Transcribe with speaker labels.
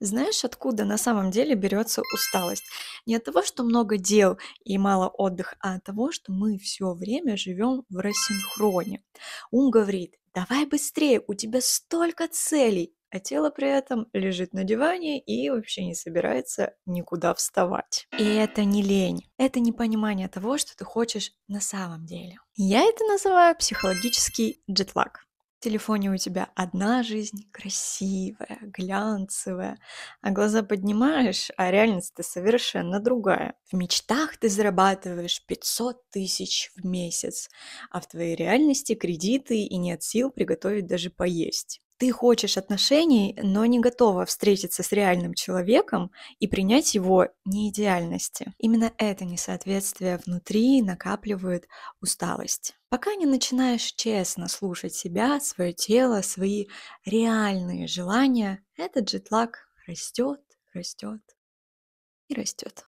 Speaker 1: Знаешь, откуда на самом деле берется усталость? Не от того, что много дел и мало отдыха, а от того, что мы все время живем в рассинхроне. Ум говорит, давай быстрее, у тебя столько целей, а тело при этом лежит на диване и вообще не собирается никуда вставать. И это не лень, это непонимание того, что ты хочешь на самом деле. Я это называю психологический джетлаг. В телефоне у тебя одна жизнь, красивая, глянцевая, а глаза поднимаешь, а реальность-то совершенно другая. В мечтах ты зарабатываешь 500 тысяч в месяц, а в твоей реальности кредиты и нет сил приготовить даже поесть. Ты хочешь отношений, но не готова встретиться с реальным человеком и принять его неидеальности. Именно это несоответствие внутри накапливает усталость. Пока не начинаешь честно слушать себя, свое тело, свои реальные желания, этот джетлаг растет, растет и растет.